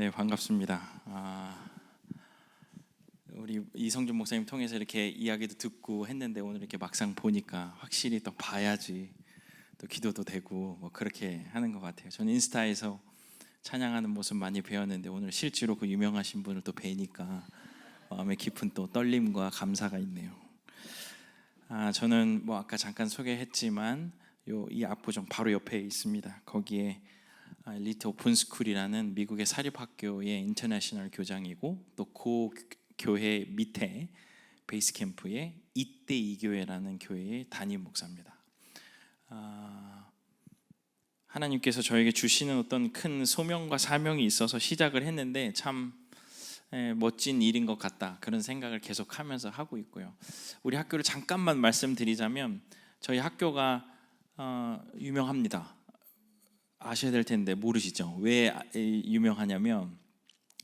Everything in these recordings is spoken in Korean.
네, 반갑습니다. 우리 이성준 목사님 통해서 이렇게 이야기도 듣고 했는데 오늘 이렇게 막상 보니까 확실히 또 봐야지 또 기도도 되고 뭐 그렇게 하는 것 같아요. 저는 인스타에서 찬양하는 모습 많이 배웠는데 오늘 실제로 그 유명하신 분을 또 뵈니까 마음에 깊은 또 떨림과 감사가 있네요. 저는 뭐 아까 잠깐 소개했지만 이 압구정 바로 옆에 있습니다. 거기에 엘리트 오픈스쿨이라는 미국의 사립학교의 인터내셔널 교장이고 또 그 교회 밑에 베이스 캠프의 이때 이 교회라는 교회의 담임 목사입니다. 하나님께서 저에게 주시는 어떤 큰 소명과 사명이 있어서 시작을 했는데 참 멋진 일인 것 같다, 그런 생각을 계속하면서 하고 있고요. 우리 학교를 잠깐만 말씀드리자면 저희 학교가 유명합니다. 아셔야 될 텐데 모르시죠? 왜 유명하냐면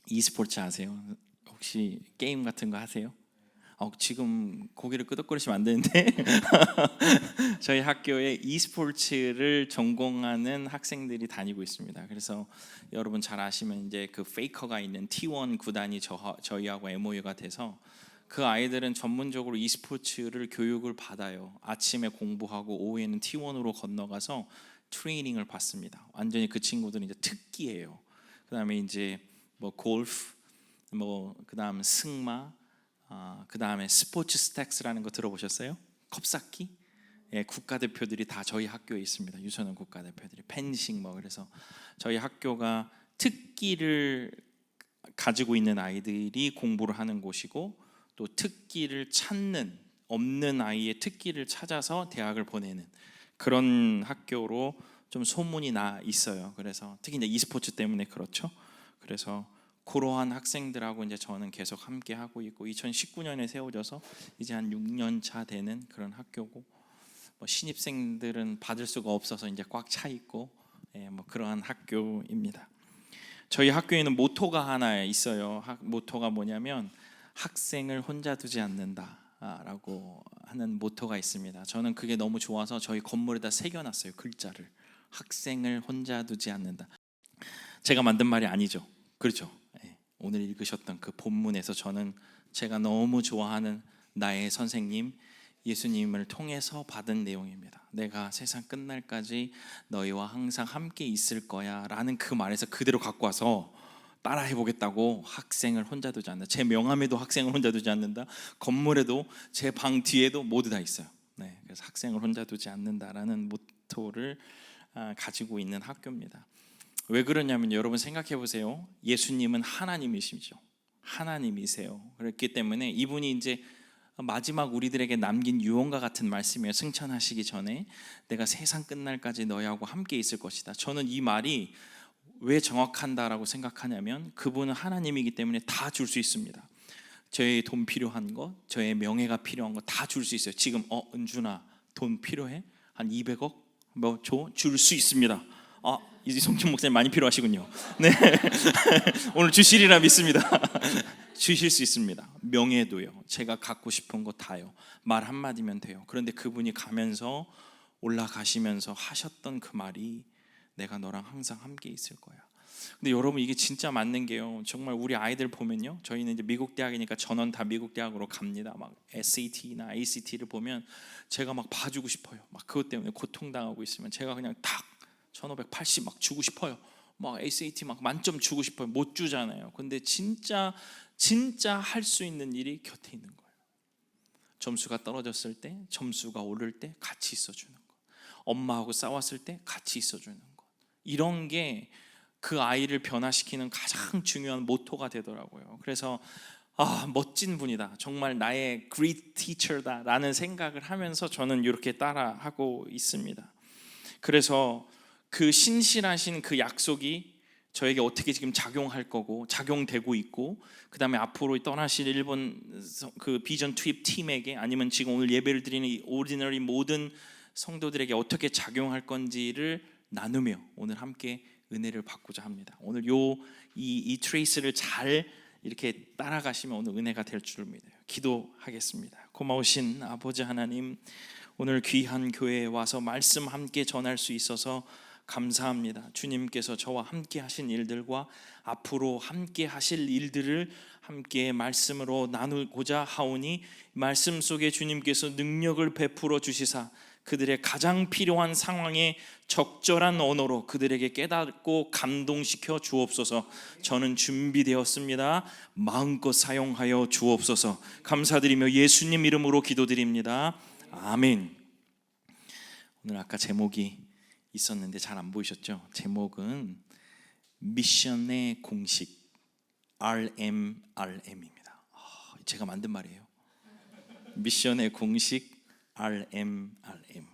e스포츠 아세요? 혹시 게임 같은 거 하세요? 지금 고개를 끄덕거리시면 안 되는데 저희 학교에 e스포츠를 전공하는 학생들이 다니고 있습니다. 그래서 여러분 잘 아시면 이제 그 페이커가 있는 T1 구단이 저희하고 MOU가 돼서 그 아이들은 전문적으로 e스포츠를 교육을 받아요. 아침에 공부하고 오후에는 T1으로 건너가서 트레이닝을 받습니다. 완전히 그 친구들은 이제 특기예요. 그다음에 이제 뭐 골프, 뭐 그다음 승마, 그다음에 스포츠 스택스라는 거 들어보셨어요? 컵쌓기? 예, 국가대표들이 다 저희 학교에 있습니다. 유소년 국가대표들이 펜싱 뭐. 그래서 저희 학교가 특기를 가지고 있는 아이들이 공부를 하는 곳이고 또 특기를 찾는, 없는 아이의 특기를 찾아서 대학을 보내는 그런 학교로 좀 소문이 나 있어요. 그래서 특히 이제 e스포츠 때문에 그렇죠. 그래서 그러한 학생들하고 이제 저는 계속 함께 하고 있고 2019년에 세워져서 이제 한 6년 차 되는 그런 학교고, 뭐 신입생들은 받을 수가 없어서 이제 꽉 차 있고, 뭐 그러한 학교입니다. 저희 학교에는 모토가 하나 있어요. 모토가 뭐냐면 학생을 혼자 두지 않는다라고 하는 모토가 있습니다. 저는 그게 너무 좋아서 저희 건물에다 새겨놨어요. 글자를. 학생을 혼자 두지 않는다. 제가 만든 말이 아니죠. 그렇죠. 오늘 읽으셨던 그 본문에서 저는 제가 너무 좋아하는 나의 선생님 예수님을 통해서 받은 내용입니다. 내가 세상 끝날까지 너희와 항상 함께 있을 거야 라는 그 말에서 그대로 갖고 와서 따라해 보겠다고. 학생을 혼자 두지 않는다. 제 명함에도 학생을 혼자 두지 않는다. 건물에도 제 방 뒤에도 모두 다 있어요. 그래서 학생을 혼자 두지 않는다라는 모토를 가지고 있는 학교입니다. 왜 그러냐면 여러분 생각해 보세요. 예수님은 하나님이시죠. 하나님이세요. 그렇기 때문에 이분이 이제 마지막 우리들에게 남긴 유언과 같은 말씀이에요. 승천하시기 전에 내가 세상 끝날까지 너희하고 함께 있을 것이다. 저는 이 말이 왜 정확한다라고 생각하냐면 그분은 하나님이기 때문에 다 줄 수 있습니다. 저의 돈 필요한 것, 저의 명예가 필요한 것 다 줄 수 있어요. 지금 은준아 돈 필요해? 한 200억 뭐 줘? 줄 수 있습니다. 이성준 목사님 많이 필요하시군요. 네. 오늘 주시리라 믿습니다. 주실 수 있습니다. 명예도요. 제가 갖고 싶은 거 다요. 말 한마디면 돼요. 그런데 그분이 가면서 올라가시면서 하셨던 그 말이 내가 너랑 항상 함께 있을 거야. 근데 여러분 이게 진짜 맞는 게요. 정말 우리 아이들 보면요. 저희는 이제 미국 대학이니까 전원 다 미국 대학으로 갑니다. 막 SAT나 ACT를 보면 제가 막 봐주고 싶어요. 막 그것 때문에 고통당하고 있으면 제가 그냥 탁 1580 막 주고 싶어요. 막 SAT 막 만점 주고 싶어요. 못 주잖아요. 근데 진짜 할 수 있는 일이 곁에 있는 거예요. 점수가 떨어졌을 때, 점수가 오를 때 같이 있어주는 것. 엄마하고 싸웠을 때 같이 있어주는 것. 이런 게 그 아이를 변화시키는 가장 중요한 모토가 되더라고요. 그래서 멋진 분이다. 정말 나의 great teacher다 라는 생각을 하면서 저는 이렇게 따라하고 있습니다. 그래서 그 신실하신 그 약속이 저에게 어떻게 지금 작용할 거고 작용되고 있고, 그 다음에 앞으로 떠나실 일본 그 비전 투입 팀에게 아니면 지금 오늘 예배를 드리는 이 오디너리 모든 성도들에게 어떻게 작용할 건지를 나누며 오늘 함께 은혜를 받고자 합니다. 오늘 이 트레이스를 잘 이렇게 따라가시면 오늘 은혜가 될 줄 믿어요. 기도하겠습니다. 고마우신 아버지 하나님, 오늘 귀한 교회에 와서 말씀 함께 전할 수 있어서 감사합니다. 주님께서 저와 함께 하신 일들과 앞으로 함께 하실 일들을 함께 말씀으로 나누고자 하오니 말씀 속에 주님께서 능력을 베풀어 주시사 그들의 가장 필요한 상황에 적절한 언어로 그들에게 깨닫고 감동시켜 주옵소서. 저는 준비되었습니다. 마음껏 사용하여 주옵소서. 감사드리며 예수님 이름으로 기도드립니다. 아멘. 오늘 아까 제목이 있었는데 잘 안 보이셨죠? 제목은 미션의 공식 RMRM입니다. 제가 만든 말이에요. 미션의 공식 RMRM.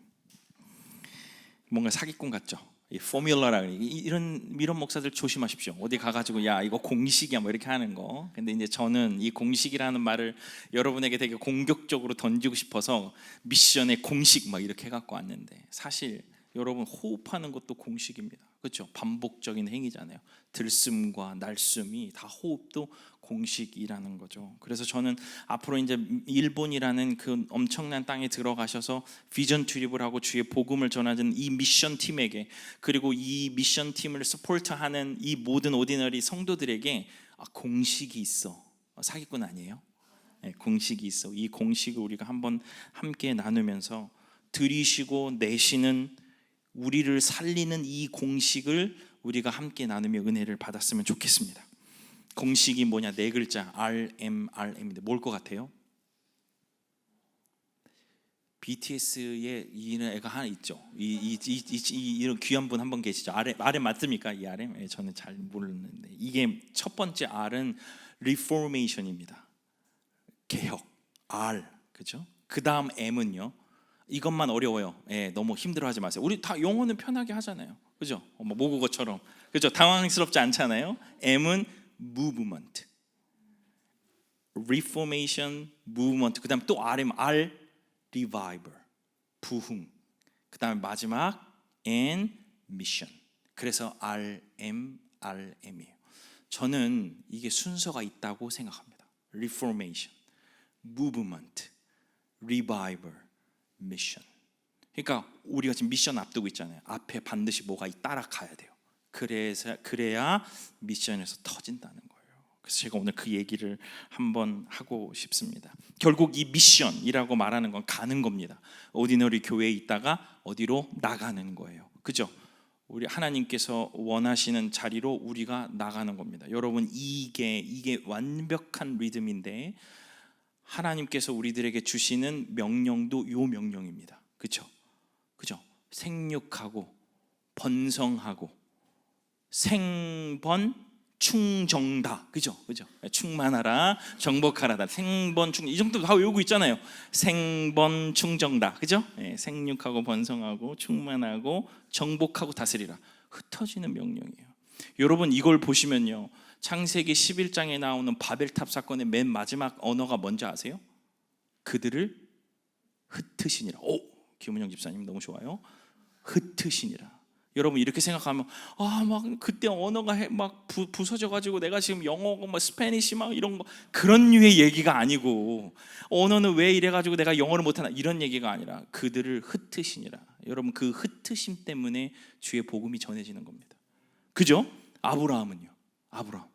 뭔가 사기꾼 같죠? 이 포뮬러라 이런 목사들 조심하십시오. 어디 가가지고 야 이거 공식이야 뭐 이렇게 하는 거. 근데 이제 저는 이 공식이라는 말을 여러분에게 되게 공격적으로 던지고 싶어서 미션의 공식 막 이렇게 해갖고 왔는데 사실 여러분 호흡하는 것도 공식입니다. 그렇죠? 반복적인 행위잖아요. 들숨과 날숨이 다 호흡도 공식이라는 거죠. 그래서 저는 앞으로 이제 일본이라는 그 엄청난 땅에 들어가셔서 비전 투립을 하고 주의 복음을 전하는 이 미션 팀에게 그리고 이 미션 팀을 서포트하는 이 모든 오디너리 성도들에게 공식이 있어. 사기꾼 아니에요? 네, 공식이 있어. 이 공식을 우리가 한번 함께 나누면서 들이쉬고 내쉬는 우리를 살리는 이 공식을 우리가 함께 나누며 은혜를 받았으면 좋겠습니다. 공식이 뭐냐? 네 글자 RMRM인데 뭘 것 같아요? BTS의 이런 애가 하나 있죠. 이런 귀한 분 한 분 계시죠. RM 맞습니까? 이 RM? 네, 저는 잘 모르는데 이게 첫 번째 R은 Reformation입니다. 개혁 R 그죠? 그 다음 M은요. 이것만 어려워요. 예, 너무 힘들어하지 마세요. 우리 다 영어는 편하게 하잖아요. 그죠? 모국어처럼. 그죠? 당황스럽지 않잖아요. M은 movement, reformation, movement. 그다음 또 RM, R, revival, 부흥. 그다음에 마지막 N, mission. 그래서 RMRM이에요. 저는 이게 순서가 있다고 생각합니다. reformation, movement, revival, mission. 그러니까 우리가 지금 미션 앞두고 있잖아요. 앞에 반드시 뭐가 따라가야 돼요. 그래야 미션에서 터진다는 거예요. 그래서 제가 오늘 그 얘기를 한번 하고 싶습니다. 결국 이 미션이라고 말하는 건 가는 겁니다. 오디너리 교회에 있다가 어디로 나가는 거예요. 그죠? 우리 하나님께서 원하시는 자리로 우리가 나가는 겁니다. 여러분 이게 완벽한 리듬인데 하나님께서 우리들에게 주시는 명령도 요 명령입니다. 그죠? 그죠? 생육하고 번성하고 생번 충정다. 그죠? 그죠? 충만하라, 정복하라다. 생번 충 이 정도 다 외우고 있잖아요. 생번 충정다. 그죠? 네, 생육하고 번성하고 충만하고 정복하고 다스리라. 흩어지는 명령이에요. 여러분 이걸 보시면요. 창세기 11장에 나오는 바벨탑 사건의 맨 마지막 언어가 뭔지 아세요? 그들을 흩으시니라. 오, 김은영 집사님 너무 좋아요. 흩으시니라. 여러분 이렇게 생각하면 막 그때 언어가 막 부서져 가지고 내가 지금 영어고 뭐 스페니시 막 이런 거 그런 류의 얘기가 아니고 언어는 왜 이래 가지고 내가 영어를 못 하나 이런 얘기가 아니라 그들을 흩으시니라. 여러분 그 흩으심 때문에 주의 복음이 전해지는 겁니다. 그죠? 아브라함은요. 아브라함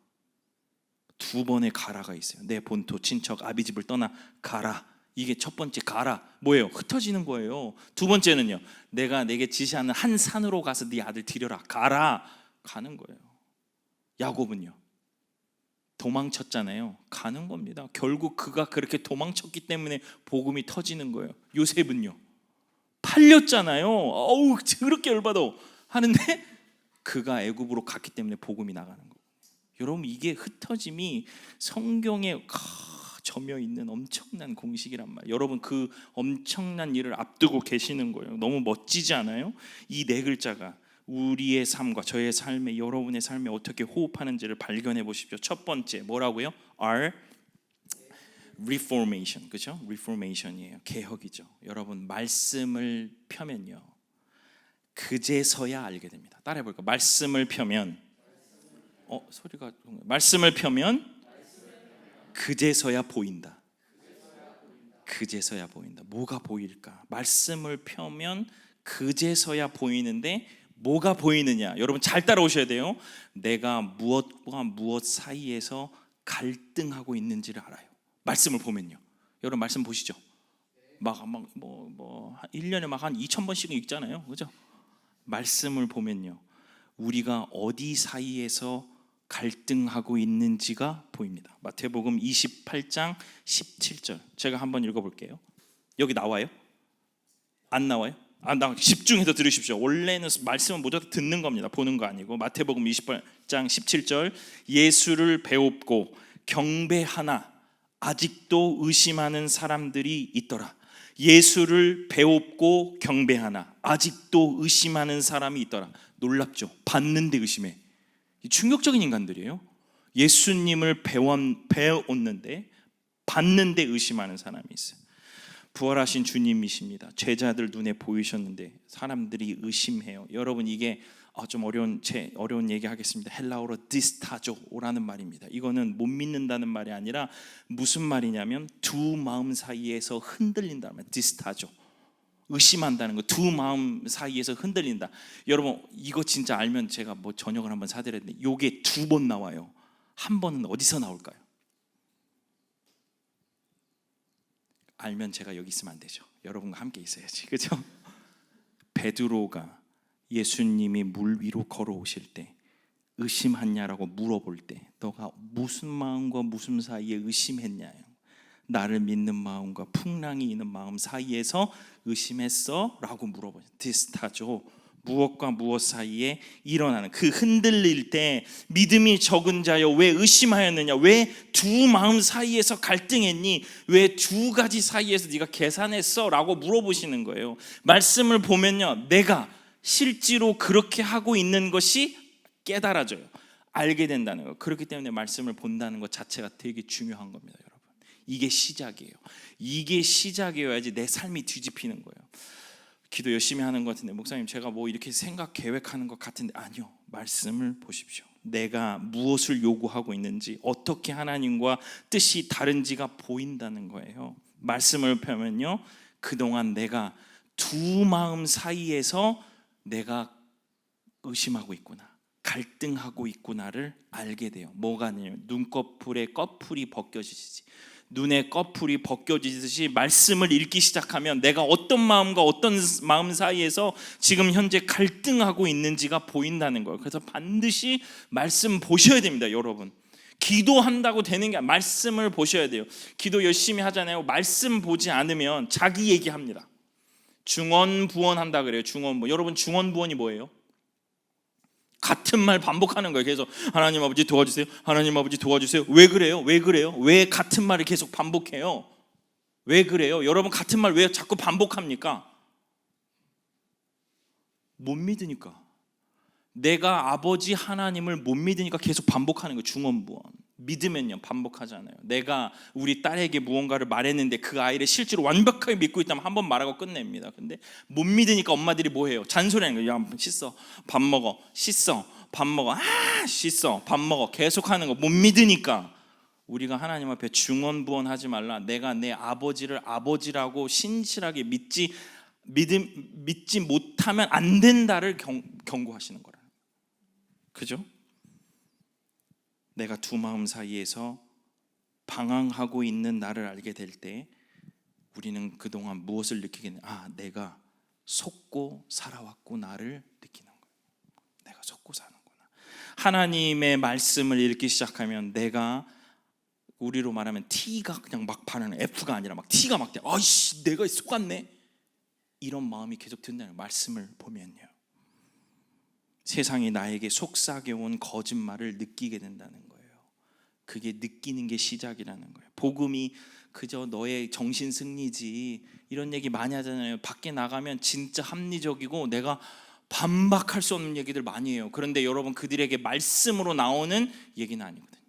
두 번의 가라가 있어요. 내 본토 친척 아비집을 떠나 가라. 이게 첫 번째 가라 뭐예요? 흩어지는 거예요. 두 번째는요. 내가 내게 지시하는 한 산으로 가서 네 아들 데려라. 가라. 가는 거예요. 야곱은요. 도망쳤잖아요. 가는 겁니다. 결국 그가 그렇게 도망쳤기 때문에 복음이 터지는 거예요. 요셉은요. 팔렸잖아요. 어우 그렇게 열받아 하는데 그가 애굽으로 갔기 때문에 복음이 나가는 거예요. 여러분 이게 흩어짐이 성경에 점여 있는 엄청난 공식이란 말이에요. 여러분 그 엄청난 일을 앞두고 계시는 거예요. 너무 멋지지 않아요? 이 네 글자가 우리의 삶과 저의 삶에 여러분의 삶에 어떻게 호흡하는지를 발견해 보십시오. 첫 번째 뭐라고요? R reformation. 그죠? reformation이에요. 개혁이죠. 여러분 말씀을 펴면요. 그제서야 알게 됩니다. 따라해 볼까요? 말씀을 펴면 소리가 말씀을 펴면 그제서야 보인다. 그제서야 보인다. 뭐가 보일까? 말씀을 펴면 그제서야 보이는데 뭐가 보이느냐? 여러분 잘 따라오셔야 돼요. 내가 무엇과 무엇 사이에서 갈등하고 있는지를 알아요. 말씀을 보면요. 여러분 말씀 보시죠. 막 1년에 막 한 2,000번씩은 읽잖아요. 그죠? 말씀을 보면요. 우리가 어디 사이에서 갈등하고 있는지가 보입니다. 마태복음 28장 17절. 제가 한번 읽어볼게요. 여기 나와요? 안 나와요? 집중해서 들으십시오. 원래는 말씀은 모두 듣는 겁니다. 보는 거 아니고. 마태복음 28장 17절. 예수를 배웁고 경배하나 아직도 의심하는 사람들이 있더라. 예수를 배웁고 경배하나 아직도 의심하는 사람이 있더라. 놀랍죠? 봤는데 의심해. 충격적인 인간들이에요. 예수님을 배웠는데 봤는데 의심하는 사람이 있어요. 부활하신 주님이십니다. 제자들 눈에 보이셨는데 사람들이 의심해요. 여러분 이게 좀 어려운 얘기 하겠습니다. 헬라어로 디스타조라는 말입니다. 이거는 못 믿는다는 말이 아니라 무슨 말이냐면 두 마음 사이에서 흔들린다는 말. 디스타조. 의심한다는 거. 두 마음 사이에서 흔들린다. 여러분 이거 진짜 알면 제가 저녁을 한번 사드렸는데 요게 2번 나와요. 한 번은 어디서 나올까요? 알면 제가 여기 있으면 안 되죠. 여러분과 함께 있어야지. 그렇죠? 베드로가 예수님이 물 위로 걸어오실 때 의심하냐라고 물어볼 때 너가 무슨 마음과 무슨 사이에 의심했냐요? 나를 믿는 마음과 풍랑이 있는 마음 사이에서 의심했어? 라고 물어보죠. 디스타죠. 무엇과 무엇 사이에 일어나는 그 흔들릴 때 믿음이 적은 자여 왜 의심하였느냐? 왜 두 마음 사이에서 갈등했니? 왜 두 가지 사이에서 네가 계산했어? 라고 물어보시는 거예요. 말씀을 보면요, 내가 실제로 그렇게 하고 있는 것이 깨달아져요. 알게 된다는 거. 그렇기 때문에 말씀을 본다는 것 자체가 되게 중요한 겁니다, 여러분. 이게 시작이에요. 이게 시작이어야지 내 삶이 뒤집히는 거예요. 기도 열심히 하는 것 같은데 목사님 제가 이렇게 생각 계획하는 것 같은데 아니요. 말씀을 보십시오. 내가 무엇을 요구하고 있는지 어떻게 하나님과 뜻이 다른지가 보인다는 거예요. 말씀을 펴면요, 그동안 내가 두 마음 사이에서 내가 의심하고 있구나, 갈등하고 있구나를 알게 돼요. 뭐가 아니에요? 눈꺼풀에 꺼풀이 벗겨지지. 눈의 꺼풀이 벗겨지듯이 말씀을 읽기 시작하면 내가 어떤 마음과 어떤 마음 사이에서 지금 현재 갈등하고 있는지가 보인다는 거예요. 그래서 반드시 말씀 보셔야 됩니다, 여러분. 기도한다고 되는 게 아니라 말씀을 보셔야 돼요. 기도 열심히 하잖아요. 말씀 보지 않으면 자기 얘기합니다. 중언부언한다 그래요. 중언부언. 여러분 중언부언이 뭐예요? 같은 말 반복하는 거예요. 계속 하나님 아버지 도와주세요. 하나님 아버지 도와주세요. 왜 그래요? 왜 그래요? 왜 같은 말을 계속 반복해요? 왜 그래요? 여러분 같은 말 왜 자꾸 반복합니까? 못 믿으니까. 내가 아버지 하나님을 못 믿으니까 계속 반복하는 거예요. 중언부언. 믿으면요 반복하잖아요. 내가 우리 딸에게 무언가를 말했는데 그 아이를 실제로 완벽하게 믿고 있다면 한 번 말하고 끝냅니다. 근데 못 믿으니까 엄마들이 뭐해요? 잔소리하는 거예요. 야 씻어, 밥 먹어, 씻어, 밥 먹어, 씻어, 밥 먹어, 계속하는 거. 못 믿으니까. 우리가 하나님 앞에 중언부언하지 말라. 내가 내 아버지를 아버지라고 신실하게 믿지 못하면 안 된다를 경고하시는 거라. 그죠? 내가 두 마음 사이에서 방황하고 있는 나를 알게 될 때 우리는 그동안 무엇을 느끼겠냐? 내가 속고 살아왔구나를 느끼는 거예요. 내가 속고 사는구나. 하나님의 말씀을 읽기 시작하면 내가 우리로 말하면 T가 그냥 막 반하는 F가 아니라 막 T가 막 돼. 아이씨 내가 속았네. 이런 마음이 계속 든다는 말씀을 보면요. 세상이 나에게 속삭여온 거짓말을 느끼게 된다는 거예요. 그게 느끼는 게 시작이라는 거예요. 복음이 그저 너의 정신 승리지 이런 얘기 많이 하잖아요. 밖에 나가면 진짜 합리적이고 내가 반박할 수 없는 얘기들 많이 해요. 그런데 여러분 그들에게 말씀으로 나오는 얘기는 아니거든요.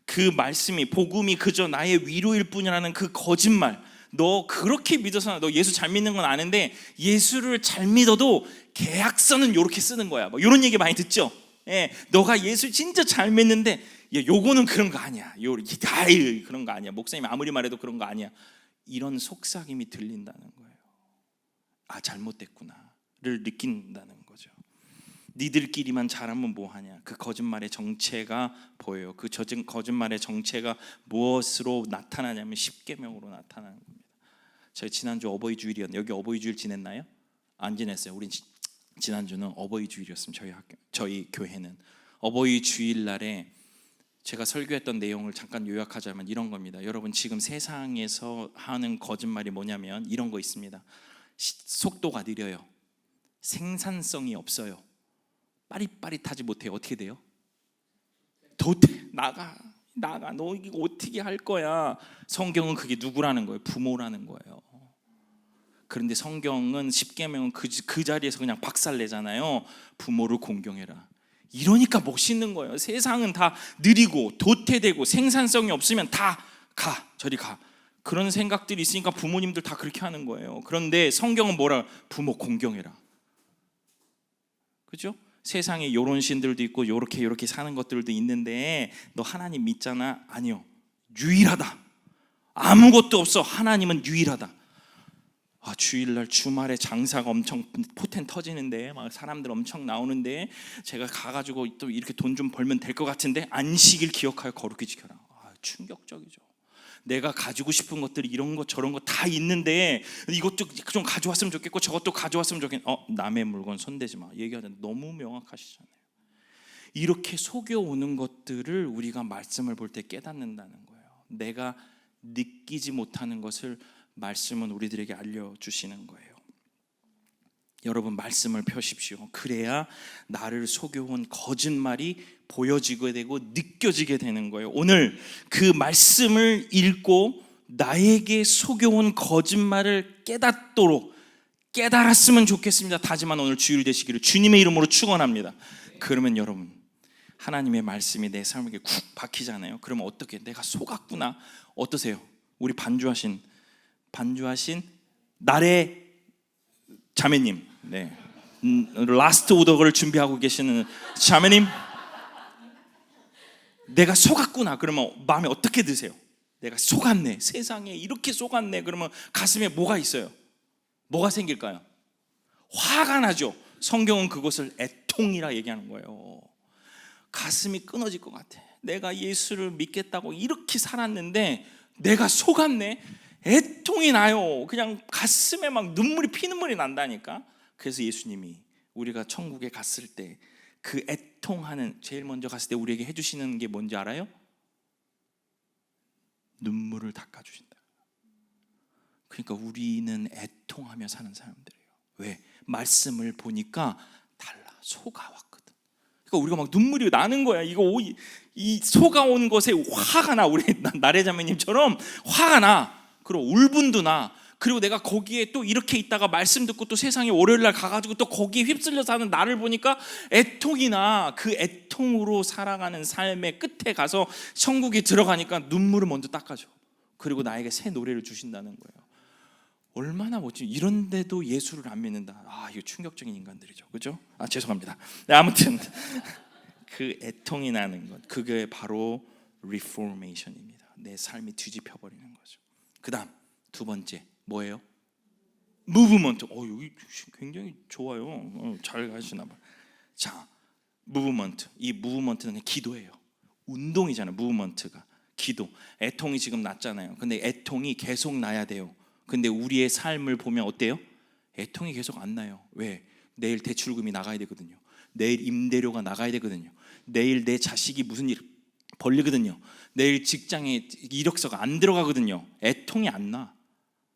그 말씀이 복음이 그저 나의 위로일 뿐이라는 그 거짓말, 너 그렇게 믿어서 너 예수 잘 믿는 건 아는데 예수를 잘 믿어도 계약서는 이렇게 쓰는 거야. 이런 얘기 많이 듣죠. 너가 예수 진짜 잘 믿는데 요거는 그런 거 아니야. 그런 거 아니야. 목사님이 아무리 말해도 그런 거 아니야. 이런 속삭임이 들린다는 거예요. 잘못됐구나를 느낀다는 거죠. 니들끼리만 잘하면 뭐하냐. 그 거짓말의 정체가 보여요. 그 거짓말의 정체가 무엇으로 나타나냐면 십계명으로 나타나는 겁니다. 저희 지난주 어버이 주일이었는데 여기 어버이 주일 지냈나요? 안 지냈어요. 우린 지난주는 어버이 주일이었습니다. 저희 교회는 어버이 주일날에 제가 설교했던 내용을 잠깐 요약하자면 이런 겁니다. 여러분, 지금 세상에서 하는 거짓말이 뭐냐면 이런 거 있습니다. 속도가 느려요. 생산성이 없어요. 빠릿빠릿하지 못해요. 어떻게 돼요? 도태, 나가 너 이거 어떻게 할 거야. 성경은 그게 누구라는 거예요? 부모라는 거예요. 그런데 성경은 십계명은 그 자리에서 그냥 박살내잖아요. 부모를 공경해라. 이러니까 멋있는 거예요. 세상은 다 느리고 도태되고 생산성이 없으면 다 저리 가. 그런 생각들이 있으니까 부모님들 다 그렇게 하는 거예요. 그런데 성경은 뭐라? 부모 공경해라. 그죠? 세상에 이런 신들도 있고 요렇게 사는 것들도 있는데 너 하나님 믿잖아? 아니요. 유일하다. 아무것도 없어. 하나님은 유일하다. 주일날 주말에 장사가 엄청 포텐 터지는데 막 사람들 엄청 나오는데 제가 가가지고 또 이렇게 돈 좀 벌면 될 것 같은데 안식일 기억하여 거룩히 지켜라. 충격적이죠. 내가 가지고 싶은 것들이 이런 거 저런 거 다 있는데 이것도 좀 가져왔으면 좋겠고 저것도 가져왔으면 좋겠고 남의 물건 손대지 마 얘기하자. 너무 명확하시잖아요. 이렇게 속여오는 것들을 우리가 말씀을 볼 때 깨닫는다는 거예요. 내가 느끼지 못하는 것을 말씀은 우리들에게 알려주시는 거예요. 여러분, 말씀을 펴십시오. 그래야 나를 속여온 거짓말이 보여지게 되고 느껴지게 되는 거예요. 오늘 그 말씀을 읽고 나에게 속여온 거짓말을 깨달았으면 좋겠습니다. 다짐한 오늘 주일 되시기를 주님의 이름으로 축원합니다. 그러면 여러분, 하나님의 말씀이 내 삶에 쿡 박히잖아요. 그러면 어떻게? 내가 속았구나. 어떠세요? 우리 반주하신 나래 자매님, 네, 라스트 오더를 준비하고 계시는 자매님, 내가 속았구나. 그러면 마음에 어떻게 드세요? 내가 속았네. 세상에 이렇게 속았네. 그러면 가슴에 뭐가 있어요? 뭐가 생길까요? 화가 나죠. 성경은 그것을 애통이라 얘기하는 거예요. 가슴이 끊어질 것 같아. 내가 예수를 믿겠다고 이렇게 살았는데 내가 속았네. 애통이 나요. 그냥 가슴에 막 피눈물이 난다니까. 그래서 예수님이 우리가 천국에 갔을 때 그 애통하는, 제일 먼저 갔을 때 우리에게 해주시는 게 뭔지 알아요? 눈물을 닦아주신다. 그러니까 우리는 애통하며 사는 사람들이에요. 왜? 말씀을 보니까 달라. 속아왔거든. 그러니까 우리가 막 눈물이 나는 거야. 이 속아온 것에 화가 나. 우리 나래자매님처럼 화가 나. 그리고 울분도 나. 그리고 내가 거기에 또 이렇게 있다가 말씀 듣고 또 세상에 월요일날 가가지고 또 거기에 휩쓸려 사는 나를 보니까 애통이 나. 그 애통으로 살아가는 삶의 끝에 가서 천국에 들어가니까 눈물을 먼저 닦아줘. 그리고 나에게 새 노래를 주신다는 거예요. 얼마나 멋지. 이런데도 예수를 안 믿는다. 이거 충격적인 인간들이죠. 그죠? 죄송합니다. 네, 아무튼 그 애통이 나는 것, 그게 바로 리포메이션입니다. 내 삶이 뒤집혀 버리는 거죠. 그 다음 두 번째 뭐예요? 무브먼트. 여기 굉장히 좋아요. 잘 가시나 봐요. 자, 무브먼트. 이 무브먼트는 그냥 기도예요. 운동이잖아요. 무브먼트가 기도. 애통이 지금 났잖아요. 근데 애통이 계속 나야 돼요. 근데 우리의 삶을 보면 어때요? 애통이 계속 안 나요. 왜? 내일 대출금이 나가야 되거든요. 내일 임대료가 나가야 되거든요. 내일 내 자식이 무슨 일 벌리거든요. 내일 직장에 이력서가 안 들어가거든요. 애통이 안 나.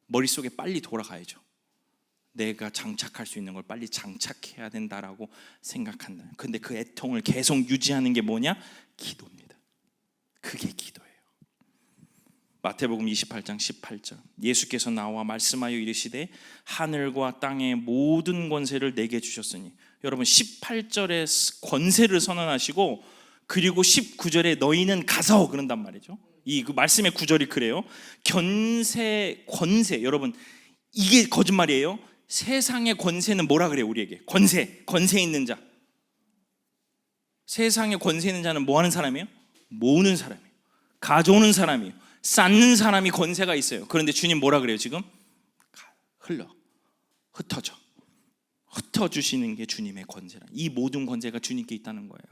머릿속에 빨리 돌아가야죠. 내가 장착할 수 있는 걸 빨리 장착해야 된다라고 생각한다. 근데 그 애통을 계속 유지하는 게 뭐냐? 기도입니다. 그게 기도예요. 마태복음 28장 18절, 예수께서 나와 말씀하여 이르시되 하늘과 땅의 모든 권세를 내게 주셨으니. 여러분, 18절에 권세를 선언하시고 그리고 19절에 너희는 가서 그런단 말이죠. 그 말씀의 구절이 그래요. 권세. 여러분, 이게 거짓말이에요. 세상의 권세는 뭐라 그래요? 우리에게 권세 있는 자. 세상의 권세 있는 자는 뭐 하는 사람이에요? 모으는 사람이에요. 가져오는 사람이에요. 쌓는 사람이 권세가 있어요. 그런데 주님 뭐라 그래요? 지금 흩어져. 흩어주시는 게 주님의 권세라. 이 모든 권세가 주님께 있다는 거예요.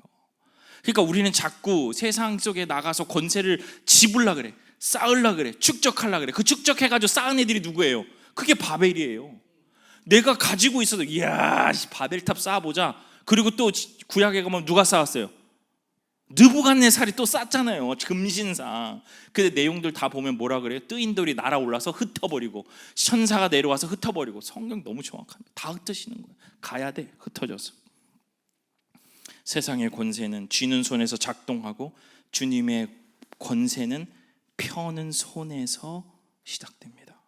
그러니까 우리는 자꾸 세상 속에 나가서 권세를 집으려 그래, 쌓으려 그래, 축적하려 그래. 그 축적해가지고 쌓은 애들이 누구예요? 그게 바벨이에요. 내가 가지고 있어도 이야 바벨탑 쌓아보자. 그리고 또 구약에 가면 누가 쌓았어요? 느부갓네살이 또 쌓잖아요. 금신상. 근데 내용들 다 보면 뭐라 그래요? 뜨인 돌이 날아올라서 흩어버리고 천사가 내려와서 흩어버리고. 성경 너무 정확합니다. 다 흩으시는 거예요. 가야 돼, 흩어져서. 세상의 권세는 쥐는 손에서 작동하고 주님의 권세는 펴는 손에서 시작됩니다.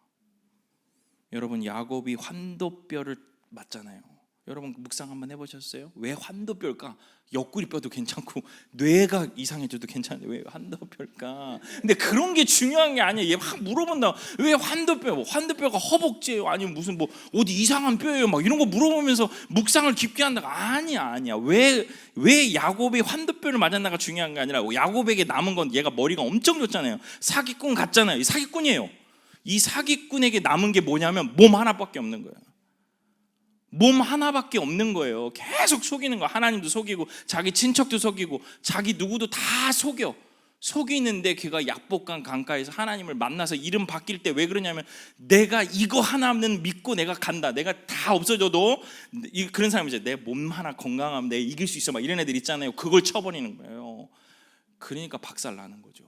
여러분, 야곱이 환도뼈를 맞잖아요. 여러분 묵상 한번 해보셨어요? 왜 환도뼈일까? 옆구리 뼈도 괜찮고 뇌가 이상해져도 괜찮은데 왜 환도뼈일까? 근데 그런 게 중요한 게 아니에요. 얘 막 물어본다. 왜 환도뼈? 환도뼈가 허벅지예요? 아니면 무슨 뭐 어디 이상한 뼈예요? 막 이런 거 물어보면서 묵상을 깊게 한다가 아니야. 왜 야곱이 환도뼈를 맞았나가 중요한 게 아니라 야곱에게 남은 건 얘가 머리가 엄청 좋잖아요. 사기꾼 같잖아요. 이 사기꾼이에요. 이 사기꾼에게 남은 게 뭐냐면 몸 하나밖에 없는 거예요. 몸 하나밖에 없는 거예요. 계속 속이는 거. 하나님도 속이고 자기 친척도 속이고 자기 누구도 다 속이는데 걔가 약복강 강가에서 하나님을 만나서 이름 바뀔 때 왜 그러냐면 내가 이거 하나는 믿고 내가 간다. 내가 다 없어져도 그런 사람이죠. 내 몸 하나 건강하면 내가 이길 수 있어 막 이런 애들 있잖아요. 그걸 쳐버리는 거예요. 그러니까 박살 나는 거죠.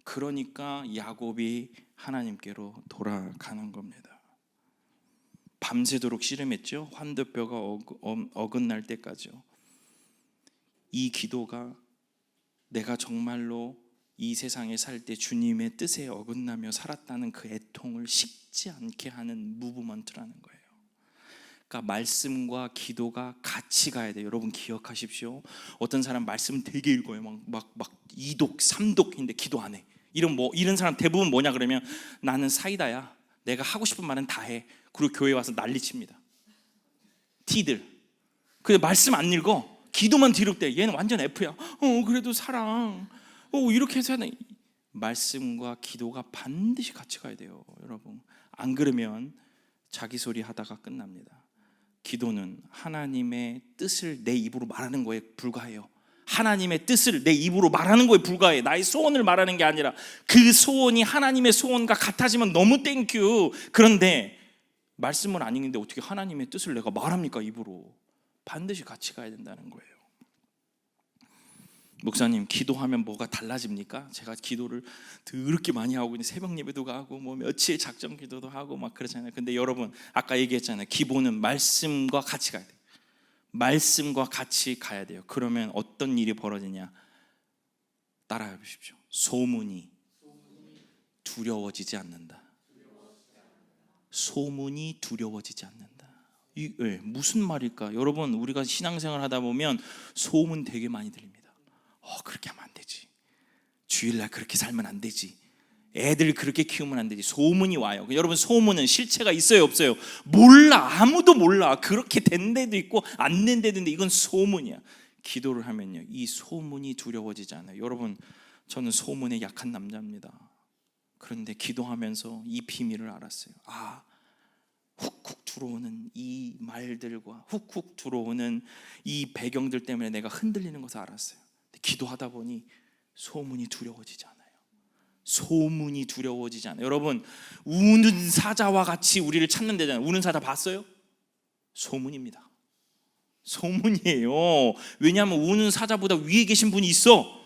그러니까 야곱이 하나님께로 돌아가는 겁니다. 밤새도록 씨름했죠. 환도뼈가 어긋날 때까지요. 이 기도가 내가 정말로 이 세상에 살 때 주님의 뜻에 어긋나며 살았다는 그 애통을 식지 않게 하는 무브먼트라는 거예요. 그러니까 말씀과 기도가 같이 가야 돼요. 여러분 기억하십시오. 어떤 사람 말씀 되게 읽어요. 막 2독, 3독인데 기도 안 해. 이런 사람 대부분 뭐냐 그러면 나는 사이다야. 내가 하고 싶은 말은 다 해. 그리고 교회 와서 난리칩니다. T들. 근데 말씀 안 읽어. 기도만 뒤룩대. 얘는 완전 F야. 그래도 사랑. 이렇게 해서 해야 돼. 말씀과 기도가 반드시 같이 가야 돼요, 여러분. 안 그러면 자기 소리 하다가 끝납니다. 기도는 하나님의 뜻을 내 입으로 말하는 거에 불과해요. 하나님의 뜻을 내 입으로 말하는 거에 불과해. 나의 소원을 말하는 게 아니라 그 소원이 하나님의 소원과 같아지면 너무 땡큐. 그런데 말씀을 안 읽는데 어떻게 하나님의 뜻을 내가 말합니까? 입으로. 반드시 같이 가야 된다는 거예요. 목사님, 기도하면 뭐가 달라집니까? 제가 기도를 더럽게 많이 하고 새벽 예배도 가고 뭐 며칠 작정 기도도 하고 막 그러잖아요. 근데 여러분 아까 얘기했잖아요. 기본은 말씀과 같이 가야 돼요. 말씀과 같이 가야 돼요. 그러면 어떤 일이 벌어지냐? 따라해 보십시오. 소문이 두려워지지 않는다. 소문이 두려워지지 않는다. 이게 무슨 말일까? 여러분 우리가 신앙생활 하다 보면 소문 되게 많이 들립니다. 그렇게 하면 안 되지. 주일날 그렇게 살면 안 되지. 애들 그렇게 키우면 안 되지. 소문이 와요. 여러분 소문은 실체가 있어요 없어요? 몰라. 아무도 몰라. 그렇게 된 데도 있고 안 된 데도 있는데 이건 소문이야. 기도를 하면요 이 소문이 두려워지지 않아요. 여러분 저는 소문에 약한 남자입니다. 그런데 기도하면서 이 비밀을 알았어요. 훅훅 들어오는 이 말들과 훅훅 들어오는 이 배경들 때문에 내가 흔들리는 것을 알았어요. 기도하다 보니 소문이 두려워지지 않아요. 소문이 두려워지지 않아요. 여러분 우는 사자와 같이 우리를 찾는 데잖아요. 우는 사자 봤어요? 소문입니다. 소문이에요. 왜냐하면 우는 사자보다 위에 계신 분이 있어.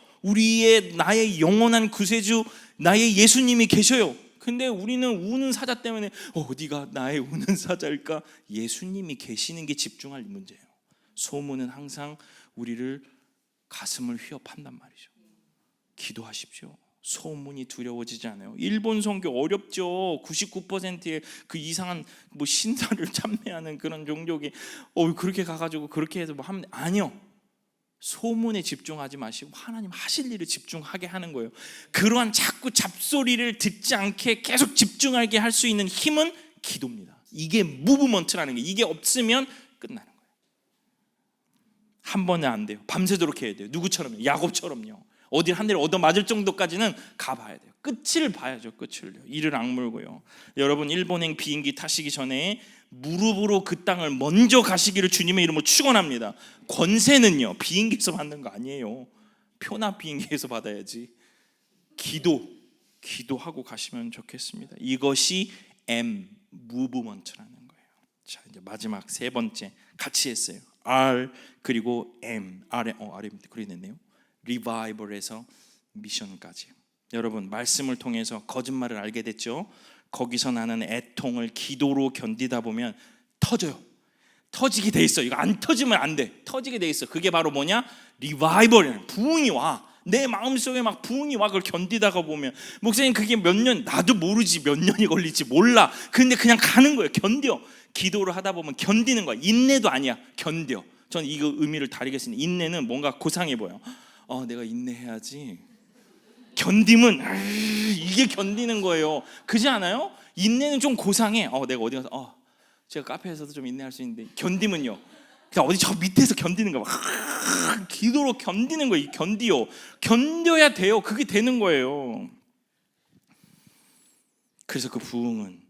나의 영원한 구세주 나의 예수님이 계셔요. 근데 우리는 우는 사자 때문에 어디가 나의 우는 사자일까? 예수님이 계시는 게 집중할 문제예요. 소문은 항상 우리를 가슴을 휘어판단 말이죠. 기도하십시오. 소문이 두려워지지 않아요. 일본 선교 어렵죠. 99%의 그 이상한 신사를 참배하는 그런 종족이 그렇게 가가지고 그렇게 해서 하면 아니요. 소문에 집중하지 마시고 하나님 하실 일을 집중하게 하는 거예요. 그러한 자꾸 잡소리를 듣지 않게 계속 집중하게 할 수 있는 힘은 기도입니다. 이게 무브먼트라는 게 이게 없으면 끝나는 거예요. 한 번에 안 돼요. 밤새도록 해야 돼요. 누구처럼요? 야곱처럼요. 어디 한 대를 얻어 맞을 정도까지는 가봐야 돼요. 끝을 봐야죠. 끝을요. 이를 악물고요. 여러분 일본행 비행기 타시기 전에 무릎으로 그 땅을 먼저 가시기를 주님의 이름으로 축원합니다. 권세는요 비행기에서 받는 거 아니에요. 표나 비행기에서 받아야지. 기도하고 가시면 좋겠습니다. 이것이 M 무브먼트라는 거예요. 자 이제 마지막 세 번째 같이 했어요. R 그리고 M R에 그랬네요. 리바이벌에서 미션까지. 여러분 말씀을 통해서 거짓말을 알게 됐죠. 거기서 나는 애통을 기도로 견디다 보면 터져요. 터지게 돼 있어. 이거 안 터지면 안 돼. 터지게 돼 있어. 그게 바로 뭐냐? 리바이벌이야. 부흥이 와. 내 마음속에 막 부흥이 와. 그걸 견디다가 보면 목사님 그게 몇 년 나도 모르지 몇 년이 걸릴지 몰라. 근데 그냥 가는 거예요. 견뎌. 기도를 하다 보면 견디는 거야. 인내도 아니야. 견뎌. 저는 이거 의미를 다르겠습니다. 인내는 뭔가 고상해 보여. 내가 인내해야지. 견딤은 이게 견디는 거예요. 그렇지 않아요? 인내는 좀 고상해. 내가 어디 가서 제가 카페에서도 좀 인내할 수 있는데 견딤은요. 그냥 어디 저 밑에서 견디는 거 기도로 견디는 거예요. 견뎌야 돼요. 그게 되는 거예요. 그래서 그 부흥은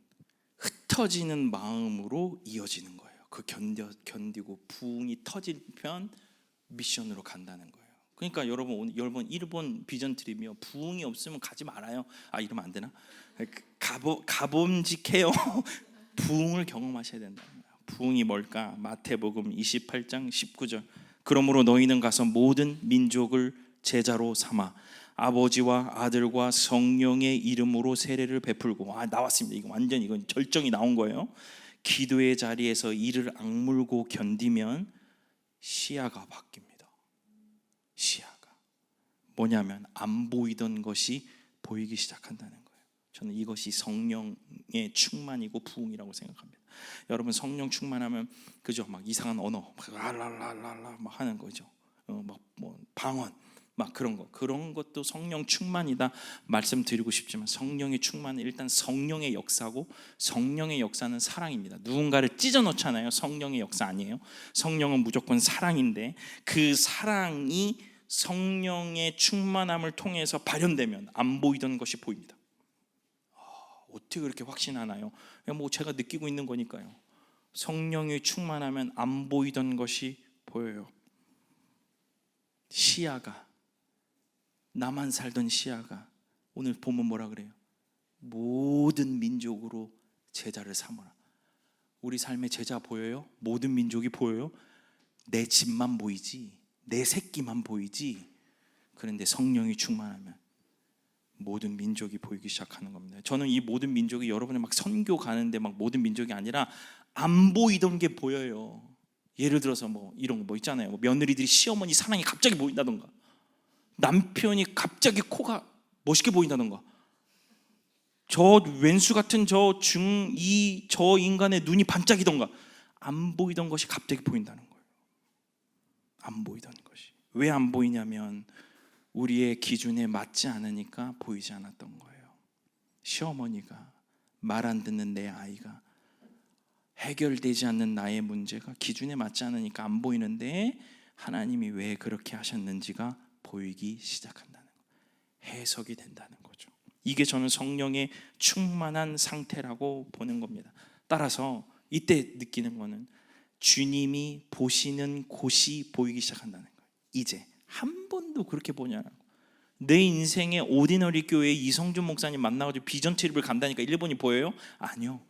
흩어지는 마음으로 이어지는 거예요. 그 견디고 부흥이 터지면 미션으로 간다는 거예요. 그러니까 여러분 일본 비전 트립이요. 부흥이 없으면 가지 말아요. 이러면 안 되나? 가봄직해요. 부흥을 경험하셔야 된다. 부흥이 뭘까? 마태복음 28장 19절. 그러므로 너희는 가서 모든 민족을 제자로 삼아 아버지와 아들과 성령의 이름으로 세례를 베풀고 나왔습니다. 이거 완전 이건 절정이 나온 거예요. 기도의 자리에서 이를 악물고 견디면 시야가 바뀝니다. 시야가 뭐냐면 안 보이던 것이 보이기 시작한다는 거예요. 저는 이것이 성령의 충만이고 부흥이라고 생각합니다. 여러분 성령 충만하면 그죠? 막 이상한 언어 랄랄랄랄라 막 하는 거죠. 막 뭐 방언 막 그런 것도 성령 충만이다 말씀드리고 싶지만 성령의 충만은 일단 성령의 역사고 성령의 역사는 사랑입니다. 누군가를 찢어 놓잖아요. 성령의 역사 아니에요. 성령은 무조건 사랑인데 그 사랑이 성령의 충만함을 통해서 발현되면 안 보이던 것이 보입니다. 어떻게 그렇게 확신하나요? 뭐 제가 느끼고 있는 거니까요. 성령이 충만하면 안 보이던 것이 보여요. 시야가 나만 살던 시야가 오늘 보면 뭐라 그래요? 모든 민족으로 제자를 삼으라. 우리 삶의 제자 보여요? 모든 민족이 보여요? 내 집만 보이지 내 새끼만 보이지. 그런데 성령이 충만하면 모든 민족이 보이기 시작하는 겁니다. 저는 이 모든 민족이 여러분이 막 선교 가는데 막 모든 민족이 아니라 안 보이던 게 보여요. 예를 들어서 뭐 이런 거 있잖아요. 뭐 며느리들이 시어머니 사랑이 갑자기 보인다던가, 남편이 갑자기 코가 멋있게 보인다던가, 저 왼수 같은 저 중2 저 인간의 눈이 반짝이던가, 안 보이던 것이 갑자기 보인다는 거예요. 안 보이던 것이. 왜 안 보이냐면 우리의 기준에 맞지 않으니까 보이지 않았던 거예요. 시어머니가, 말 안 듣는 내 아이가, 해결되지 않는 나의 문제가 기준에 맞지 않으니까 안 보이는데 하나님이 왜 그렇게 하셨는지가 보이기 시작한다는 거예요. 해석이 된다는 거죠. 이게 저는 성령의 충만한 상태라고 보는 겁니다. 따라서 이때 느끼는 거는 주님이 보시는 곳이 보이기 시작한다는 거예요. 이제 한 번도 그렇게 보냐고. 내 인생의 오디너리 교회 이성준 목사님 만나가지고 비전 트립을 간다니까 일본이 보여요? 아니요.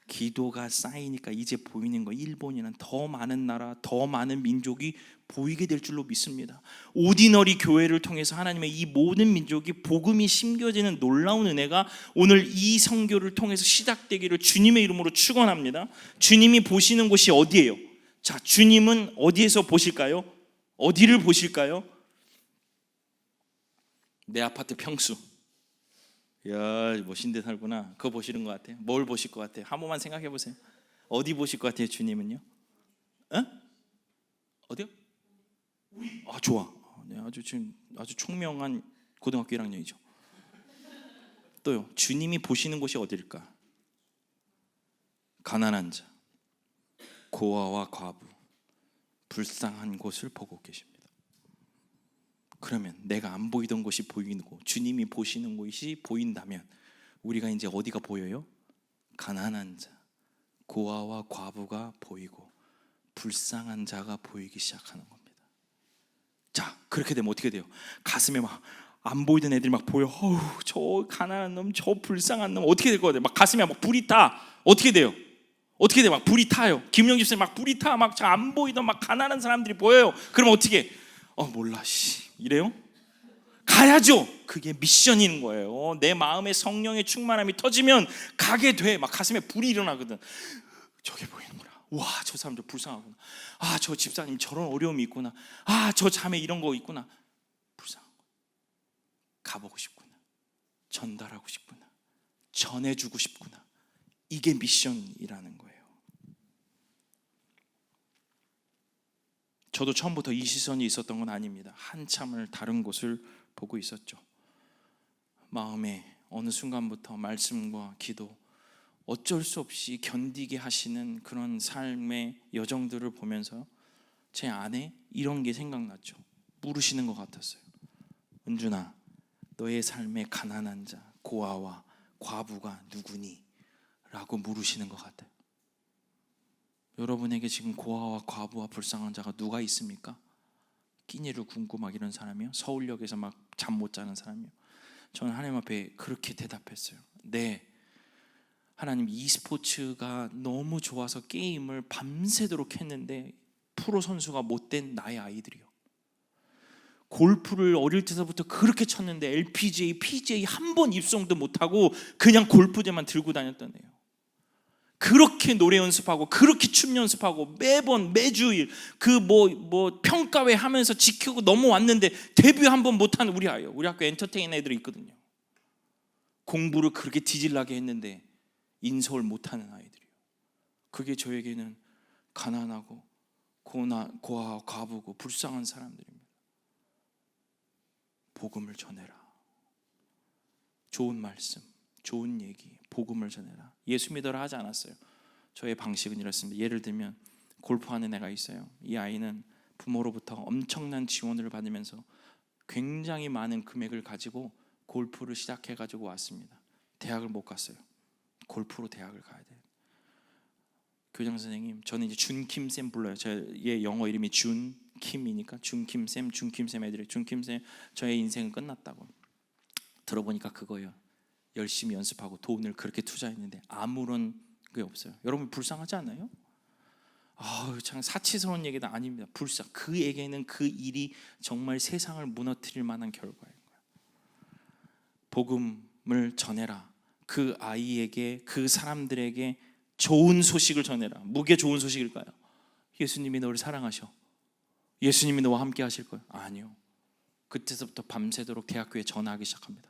기도가 쌓이니까 이제 보이는 거. 일본이는 더 많은 나라, 더 많은 민족이 보이게 될 줄로 믿습니다. 오디너리 교회를 통해서 하나님의 이 모든 민족이 복음이 심겨지는 놀라운 은혜가 오늘 이 선교를 통해서 시작되기를 주님의 이름으로 축원합니다. 주님이 보시는 곳이 어디예요? 자, 주님은 어디에서 보실까요? 어디를 보실까요? 내 아파트 평수. 야, 멋진 데 살구나. 그거 보시는 것 같아요. 뭘 보실 것 같아요? 한 번만 생각해 보세요. 어디 보실 것 같아요, 주님은요? 어디요? 좋아. 네, 아주 총명한 고등학교 1학년이죠. 또요. 주님이 보시는 곳이 어딜까? 가난한 자, 고아와 과부, 불쌍한 곳을 보고 계십니다. 그러면 내가 안 보이던 것이 보이고 주님이 보시는 것이 보인다면 우리가 이제 어디가 보여요? 가난한 자, 고아와 과부가 보이고 불쌍한 자가 보이기 시작하는 겁니다. 자, 그렇게 되면 어떻게 돼요? 가슴에 막 안 보이던 애들이 막 보여. 어우, 저 가난한 놈, 저 불쌍한 놈 어떻게 될 것 같아요? 막 가슴에 막 불이 타. 어떻게 돼요? 어떻게 돼? 막 불이 타요. 김영집 선생님 막 불이 타. 막 안 보이던 막 가난한 사람들이 보여요. 그러면 어떻게? 몰라, 이래요? 가야죠. 그게 미션인 거예요. 내 마음에 성령의 충만함이 터지면 가게 돼. 막 가슴에 불이 일어나거든. 저게 보이는구나. 와, 저 사람들 불쌍하구나. 아, 저 집사님 저런 어려움이 있구나. 아, 저 자매 이런 거 있구나. 불쌍한 거. 가보고 싶구나. 전달하고 싶구나. 전해주고 싶구나. 이게 미션이라는 거예요. 저도 처음부터 이 시선이 있었던 건 아닙니다. 한참을 다른 곳을 보고 있었죠. 마음에 어느 순간부터 말씀과 기도, 어쩔 수 없이 견디게 하시는 그런 삶의 여정들을 보면서 제 안에 이런 게 생각났죠. 물으시는 것 같았어요. 은준아, 너의 삶의 가난한 자, 고아와 과부가 누구니? 라고 물으시는 것 같아요. 여러분에게 지금 고아와 과부와 불쌍한 자가 누가 있습니까? 끼니를 굶고 막 이런 사람이요? 서울역에서 막 잠 못 자는 사람이요? 저는 하나님 앞에 그렇게 대답했어요. 네, 하나님, e스포츠가 너무 좋아서 게임을 밤새도록 했는데 프로 선수가 못된 나의 아이들이요. 골프를 어릴 때서부터 그렇게 쳤는데 LPGA, PGA 한 번 입성도 못하고 그냥 골프대만 들고 다녔던 애요. 그렇게 노래 연습하고 그렇게 춤 연습하고 매번 매주일 그 평가회 하면서 지키고 넘어왔는데 데뷔 한 번 못한 우리 아이요. 우리 학교 엔터테인 애들이 있거든요. 공부를 그렇게 뒤질나게 했는데 인서울 못하는 아이들이요. 그게 저에게는 가난하고 고아 과부고 불쌍한 사람들입니다. 복음을 전해라. 좋은 말씀, 좋은 얘기, 복음을 전해라. 예수 믿어라 하지 않았어요. 저의 방식은 이렇습니다. 예를 들면 골프하는 애가 있어요. 이 아이는 부모로부터 엄청난 지원을 받으면서 굉장히 많은 금액을 가지고 골프를 시작해가지고 왔습니다. 대학을 못 갔어요. 골프로 대학을 가야 돼요. 교장 선생님, 저는 이제 준킴쌤 불러요. 얘 영어 이름이 준킴이니까 준킴쌤 애들이 준킴쌤, 저의 인생은 끝났다고. 들어보니까 그거예요. 열심히 연습하고 돈을 그렇게 투자했는데 아무런 게 없어요. 여러분 불쌍하지 않아요? 참 사치스러운 얘기도 아닙니다. 불쌍. 그에게는 그 일이 정말 세상을 무너뜨릴 만한 결과인 거예요. 복음을 전해라. 그 아이에게, 그 사람들에게 좋은 소식을 전해라. 무게 좋은 소식일까요? 예수님이 너를 사랑하셔. 예수님이 너와 함께 하실 거예요. 아니요. 그때서부터 밤새도록 대학교에 전화하기 시작합니다.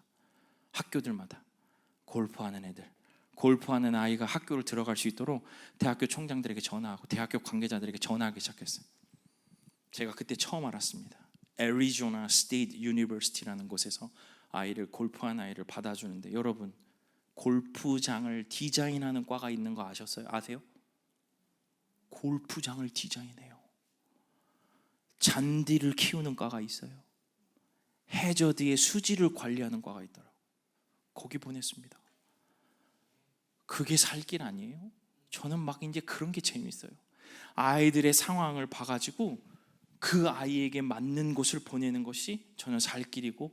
학교들마다 골프하는 애들, 골프하는 아이가 학교를 들어갈 수 있도록 대학교 총장들에게 전화하고 대학교 관계자들에게 전화하기 시작했어요. 제가 그때 처음 알았습니다. 애리조나 스테이트 유니버시티라는 곳에서 골프하는 아이를 받아주는데, 여러분 골프장을 디자인하는 과가 있는 거 아세요? 골프장을 디자인해요. 잔디를 키우는 과가 있어요. 해저드의 수질을 관리하는 과가 있더라고요. 거기 보냈습니다. 그게 살 길 아니에요? 저는 막 이제 그런 게 재밌어요. 아이들의 상황을 봐가지고 그 아이에게 맞는 곳을 보내는 것이 저는 살 길이고,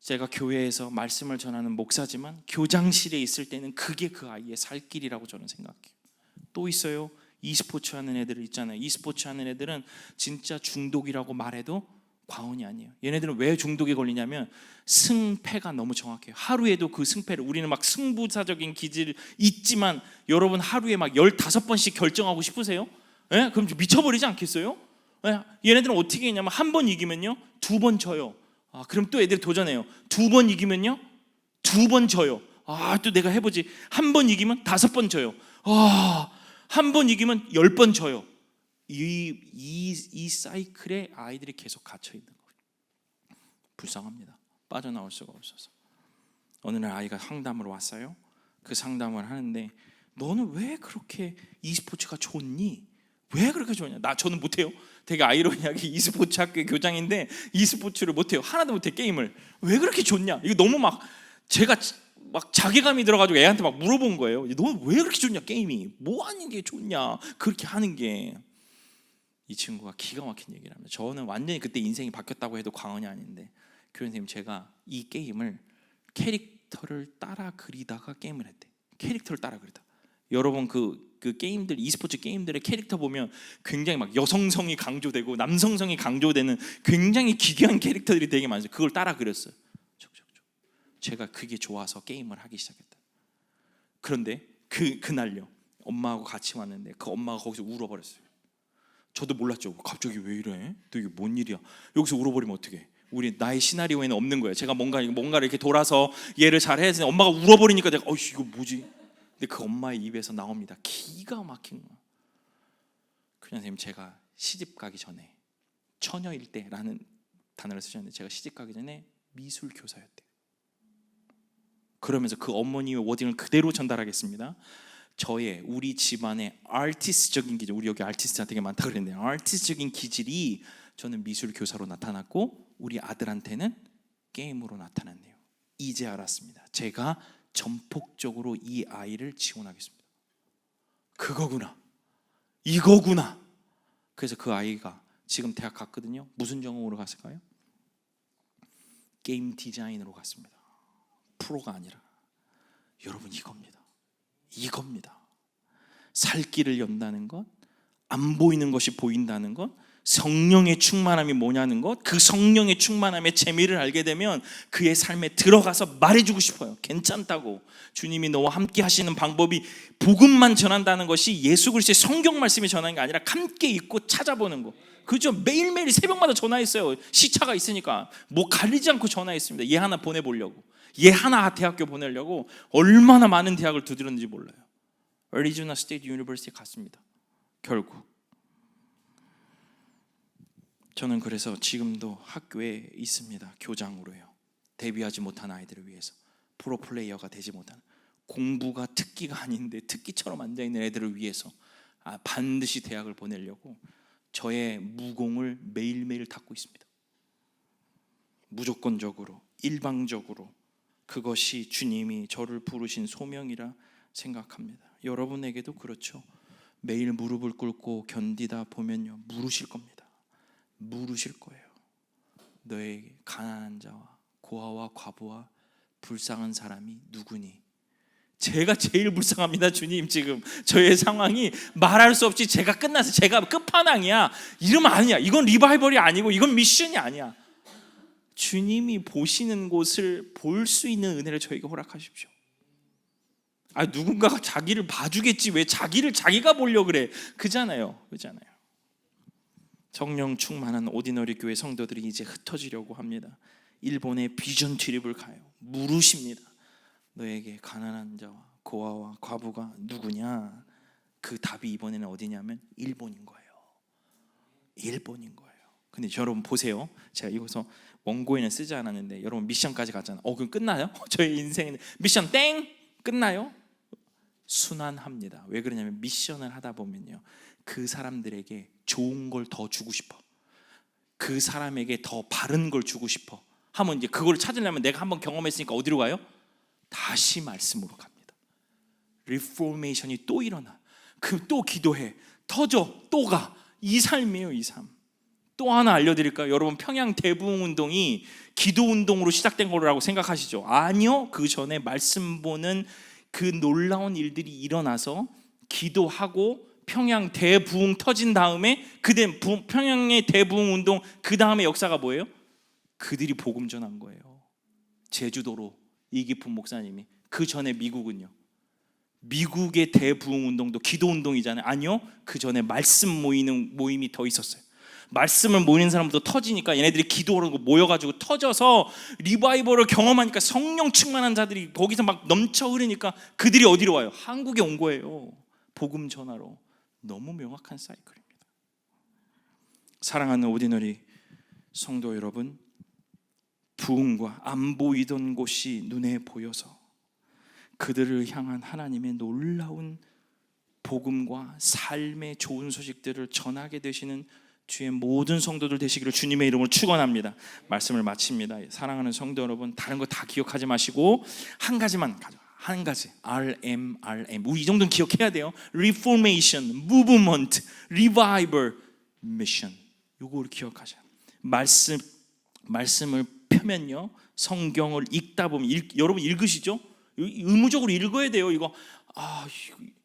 제가 교회에서 말씀을 전하는 목사지만 교장실에 있을 때는 그게 그 아이의 살 길이라고 저는 생각해요. 또 있어요. e스포츠 하는 애들 있잖아요. e스포츠 하는 애들은 진짜 중독이라고 말해도 과언이 아니에요. 얘네들은 왜 중독에 걸리냐면 승패가 너무 정확해요. 하루에도 그 승패를, 우리는 막 승부사적인 기질 있지만 여러분 하루에 막 15번씩 결정하고 싶으세요? 예? 그럼 미쳐버리지 않겠어요? 예? 얘네들은 어떻게 했냐면 한 번 이기면요 2번 져요. 그럼 또 애들이 도전해요. 2번 이기면요 2번 져요. 또 내가 해보지. 한 번 이기면 5번 져요. 한 번 이기면 10번 져요. 이 사이클에 아이들이 계속 갇혀 있는 거예요. 불쌍합니다. 빠져나올 수가 없어서. 어느 날 아이가 상담으로 왔어요. 그 상담을 하는데, 너는 왜 그렇게 e스포츠가 좋니? 왜 그렇게 좋냐? 저는 못해요. 되게 아이러니하게 e스포츠 학교의 교장인데 e스포츠를 못해요. 하나도 못해 게임을. 왜 그렇게 좋냐? 이거 너무 제가 자괴감이 들어가지고 애한테 물어본 거예요. 너 왜 그렇게 좋냐 게임이? 뭐 하는 게 좋냐? 그렇게 하는 게. 이 친구가 기가 막힌 얘기를 합니다. 저는 완전히 그때 인생이 바뀌었다고 해도 과언이 아닌데, 교수님 제가 이 게임을 캐릭터를 따라 그리다가 게임을 했대. 캐릭터를 따라 그리다. 여러분 그 게임들, e스포츠 게임들의 캐릭터 보면 굉장히 여성성이 강조되고 남성성이 강조되는 굉장히 기괴한 캐릭터들이 되게 많아요. 그걸 따라 그렸어요. 제가 그게 좋아서 게임을 하기 시작했다. 그런데 그날요, 엄마하고 같이 왔는데 그 엄마가 거기서 울어버렸어요. 저도 몰랐죠. 갑자기 왜 이래? 또 이게 뭔 일이야? 여기서 울어버리면 어떡해? 우리 나의 시나리오에는 없는 거예요. 제가 뭔가를 이렇게 돌아서 얘를 잘 해야 되는데 엄마가 울어버리니까 내가 이거 뭐지? 근데 그 엄마의 입에서 나옵니다. 기가 막힌 거야. 그냥 선생님, 제가 시집 가기 전에 처녀일대라는 단어를 쓰셨는데, 제가 시집 가기 전에 미술 교사였대요. 그러면서 그 어머니의 워딩을 그대로 전달하겠습니다. 우리 집안의 아티스트적인 기질, 우리 여기 아티스트가 되게 많다 그랬는데, 아티스트적인 기질이 저는 미술 교사로 나타났고 우리 아들한테는 게임으로 나타났네요. 이제 알았습니다. 제가 전폭적으로 이 아이를 지원하겠습니다. 그거구나, 이거구나. 그래서 그 아이가 지금 대학 갔거든요. 무슨 전공으로 갔을까요? 게임 디자인으로 갔습니다. 프로가 아니라. 여러분, 이겁니다. 살 길을 연다는 것, 안 보이는 것이 보인다는 것, 성령의 충만함이 뭐냐는 것, 그 성령의 충만함의 재미를 알게 되면 그의 삶에 들어가서 말해주고 싶어요. 괜찮다고. 주님이 너와 함께 하시는 방법이 복음만 전한다는 것이 예수 그리스도의 성경 말씀이 전하는 게 아니라 함께 읽고 찾아보는 거. 그죠? 매일매일 새벽마다 전화했어요. 시차가 있으니까 가리지 않고 전화했습니다. 얘 하나 보내보려고, 얘 하나 대학교 보내려고 얼마나 많은 대학을 두드렸는지 몰라요. 애리조나 스테이트 유니버시티에 갔습니다. 결국 저는 그래서 지금도 학교에 있습니다. 교장으로요. 데뷔하지 못한 아이들을 위해서, 프로 플레이어가 되지 못한, 공부가 특기가 아닌데 특기처럼 앉아있는 애들을 위해서 반드시 대학을 보내려고 저의 무공을 매일매일 닦고 있습니다. 무조건적으로, 일방적으로. 그것이 주님이 저를 부르신 소명이라 생각합니다. 여러분에게도 그렇죠. 매일 무릎을 꿇고 견디다 보면요, 물으실 겁니다. 물으실 거예요. 너에게 가난한 자와 고아와 과부와 불쌍한 사람이 누구니? 제가 제일 불쌍합니다. 주님, 지금 저의 상황이 말할 수 없이 제가 끝나서 제가 끝판왕이야. 이러면 아니야. 이건 리바이벌이 아니고 이건 미션이 아니야. 주님이 보시는 곳을 볼 수 있는 은혜를 저에게 허락하십시오. 누군가가 자기를 봐주겠지 왜 자기를 자기가 보려고 그래? 그잖아요. 성령 충만한 오디너리 교회 성도들이 이제 흩어지려고 합니다. 일본에 비전 트립을 가요. 물으십니다. 너에게 가난한 자와 고아와 과부가 누구냐? 그 답이 이번에는 어디냐면 일본인 거예요. 근데 여러분 보세요. 제가 이거서 원고에는 쓰지 않았는데, 여러분 미션까지 갔잖아요. 그럼 끝나요? 저의 인생은 미션 땡! 끝나요? 순환합니다. 왜 그러냐면 미션을 하다 보면요, 그 사람들에게 좋은 걸 더 주고 싶어, 그 사람에게 더 바른 걸 주고 싶어 하면, 이제 그걸 찾으려면 내가 한번 경험했으니까 어디로 가요? 다시 말씀으로 갑니다. 리포메이션이 또 일어나. 또 기도해, 터져, 또 가. 이 삶이에요. 이 삶. 또 하나 알려드릴까요? 여러분, 평양 대부흥운동이 기도운동으로 시작된 거라고 생각하시죠? 아니요. 그 전에 말씀 보는 그 놀라운 일들이 일어나서 기도하고 평양 대부흥 터진 다음에 평양의 대부흥운동 그 다음에 역사가 뭐예요? 그들이 복음 전한 거예요. 제주도로 이기품 목사님이. 그 전에 미국은요, 미국의 대부흥운동도 기도운동이잖아요. 아니요. 그 전에 말씀 모이는 모임이 더 있었어요. 말씀을 모이는 사람도 터지니까 얘네들이 기도하고 모여가지고 터져서 리바이벌을 경험하니까 성령 충만한 자들이 거기서 넘쳐 흐르니까 그들이 어디로 와요? 한국에 온 거예요. 복음 전하러. 너무 명확한 사이클입니다. 사랑하는 오디너리 성도 여러분, 부흥과 안 보이던 곳이 눈에 보여서 그들을 향한 하나님의 놀라운 복음과 삶의 좋은 소식들을 전하게 되시는 주의 모든 성도들 되시기를 주님의 이름으로 축원합니다. 말씀을 마칩니다. 사랑하는 성도 여러분, 다른 거 다 기억하지 마시고 한 가지만 가져. 한 가지, RM. 우리 이 정도는 기억해야 돼요. Reformation, Movement, Revival, Mission. 요거를 기억하자. 말씀을 펴면요, 성경을 읽다 보면 여러분 읽으시죠? 의무적으로 읽어야 돼요. 이거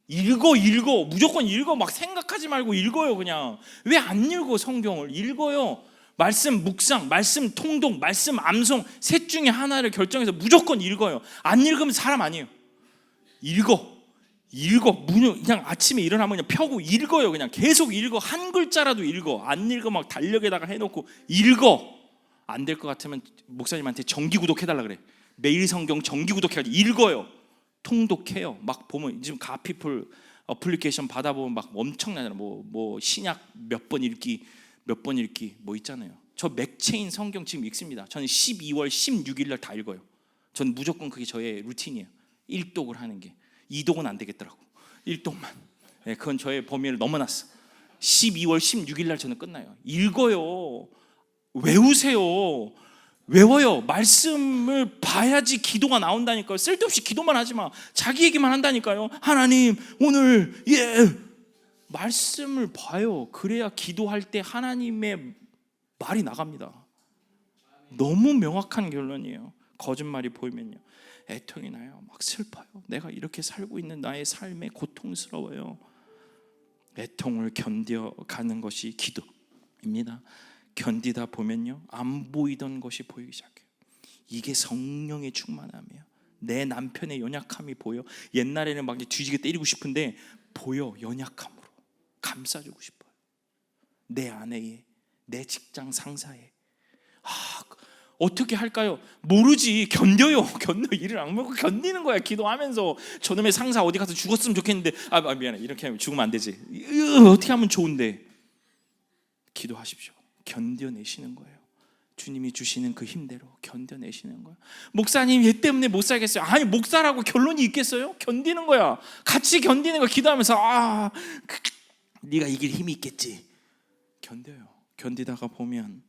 읽어 무조건 읽어. 막 생각하지 말고 읽어요. 그냥 왜 안 읽어? 성경을 읽어요. 말씀 묵상, 말씀 통독, 말씀 암송 셋 중에 하나를 결정해서 무조건 읽어요. 안 읽으면 사람 아니에요. 읽어 그냥 아침에 일어나면 그냥 펴고 읽어요. 그냥 계속 읽어. 한 글자라도 읽어. 안 읽어 막 달력에다가 해놓고 읽어. 안 될 것 같으면 목사님한테 정기 구독해달라 그래. 매일 성경 정기 구독해가지고 읽어요. 통독해요. 막 보면 지금 가피플 어플리케이션 받아보면 막 엄청나잖아요. 뭐 신약 몇 번 읽기 뭐 있잖아요. 저 맥체인 성경 지금 읽습니다. 저는 12월 16일 날 다 읽어요. 전 무조건 그게 저의 루틴이에요. 1독을 하는 게. 2독은 안 되겠더라고. 1독만. 네, 그건 저의 범위를 넘어났어. 12월 16일 날 저는 끝나요. 읽어요. 외우세요. 외워요. 말씀을 봐야지 기도가 나온다니까요. 쓸데없이 기도만 하지 마. 자기 얘기만 한다니까요. 하나님 오늘 말씀을 봐요. 그래야 기도할 때 하나님의 말이 나갑니다. 너무 명확한 결론이에요. 거짓말이 보이면요, 애통이 나요. 막 슬퍼요. 내가 이렇게 살고 있는 나의 삶에 고통스러워요. 애통을 견뎌가는 것이 기도입니다. 견디다 보면요, 안 보이던 것이 보이기 시작해요. 이게 성령의 충만함이에요. 내 남편의 연약함이 보여. 옛날에는 막 뒤지게 때리고 싶은데 보여. 연약함으로 감싸주고 싶어요. 내 아내의, 내 직장 상사의. 어떻게 할까요? 모르지. 견뎌요. 일을 안 먹고 견디는 거야. 기도하면서 저놈의 상사 어디 가서 죽었으면 좋겠는데 미안해. 이렇게 하면 죽으면 안 되지. 어떻게 하면 좋은데. 기도하십시오. 견뎌내시는 거예요. 주님이 주시는 그 힘대로 견뎌내시는 거예요. 목사님 얘 때문에 못 살겠어요. 아니 목사라고 결론이 있겠어요? 견디는 거야. 같이 견디는 거. 기도하면서 네가 이길 힘이 있겠지. 견뎌요. 견디다가 보면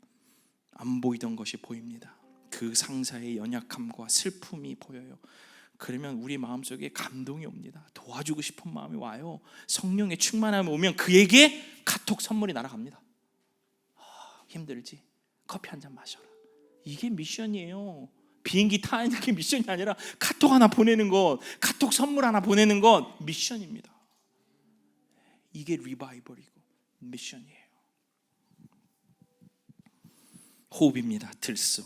안 보이던 것이 보입니다. 그 상사의 연약함과 슬픔이 보여요. 그러면 우리 마음속에 감동이 옵니다. 도와주고 싶은 마음이 와요. 성령의 충만함이 오면 그에게 카톡 선물이 날아갑니다. 힘들지? 커피 한 잔 마셔라. 이게 미션이에요. 비행기 타는 게 미션이 아니라 카톡 하나 보내는 것, 카톡 선물 하나 보내는 것 미션입니다. 이게 리바이벌이고 미션이에요. 호흡입니다. 들숨.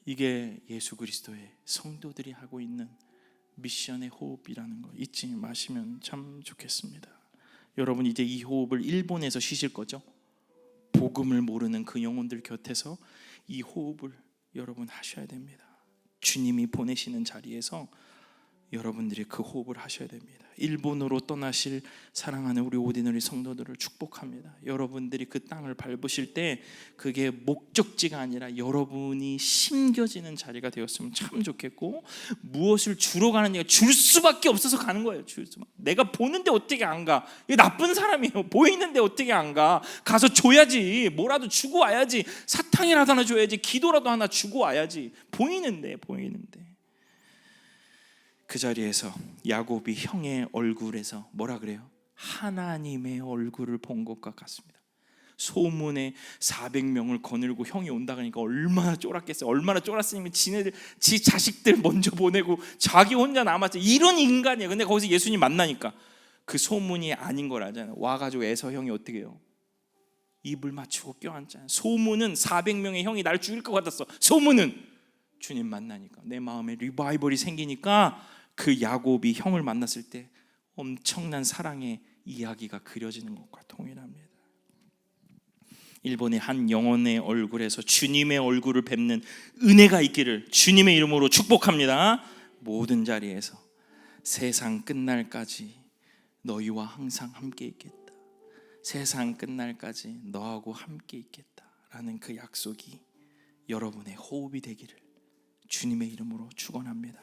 이게 예수 그리스도의 성도들이 하고 있는 미션의 호흡이라는 거 잊지 마시면 참 좋겠습니다. 여러분 이제 이 호흡을 일본에서 쉬실 거죠? 복음을 모르는 그 영혼들 곁에서 이 호흡을 여러분 하셔야 됩니다. 주님이 보내시는 자리에서 여러분들이 그 호흡을 하셔야 됩니다. 일본으로 떠나실 사랑하는 우리 오디너리 성도들을 축복합니다. 여러분들이 그 땅을 밟으실 때 그게 목적지가 아니라 여러분이 심겨지는 자리가 되었으면 참 좋겠고, 무엇을 주러 가느냐, 줄 수밖에 없어서 가는 거예요. 내가 보는데 어떻게 안 가? 이게 나쁜 사람이에요. 보이는데 어떻게 안 가? 가서 줘야지. 뭐라도 주고 와야지. 사탕이라도 하나 줘야지. 기도라도 하나 주고 와야지. 보이는데. 그 자리에서 야곱이 형의 얼굴에서 뭐라 그래요? 하나님의 얼굴을 본 것과 같습니다. 소문에 400명을 거느리고 형이 온다 그러니까 얼마나 쫄았겠어요. 얼마나 쫄았으면 지 자식들 먼저 보내고 자기 혼자 남았죠. 이런 인간이에요. 근데 거기서 예수님 만나니까 그 소문이 아닌 걸 알잖아요. 와가지고 에서 형이 어떻게 해요? 입을 맞추고 껴앉잖아요. 소문은 400명의 형이 날 죽일 것 같았어. 소문은 주님 만나니까 내 마음에 리바이벌이 생기니까 그 야곱이 형을 만났을 때 엄청난 사랑의 이야기가 그려지는 것과 동일합니다. 일본의 한 영혼의 얼굴에서 주님의 얼굴을 뵙는 은혜가 있기를 주님의 이름으로 축복합니다. 모든 자리에서 세상 끝날까지 너희와 항상 함께 있겠다. 세상 끝날까지 너하고 함께 있겠다라는 그 약속이 여러분의 호흡이 되기를 주님의 이름으로 축원합니다.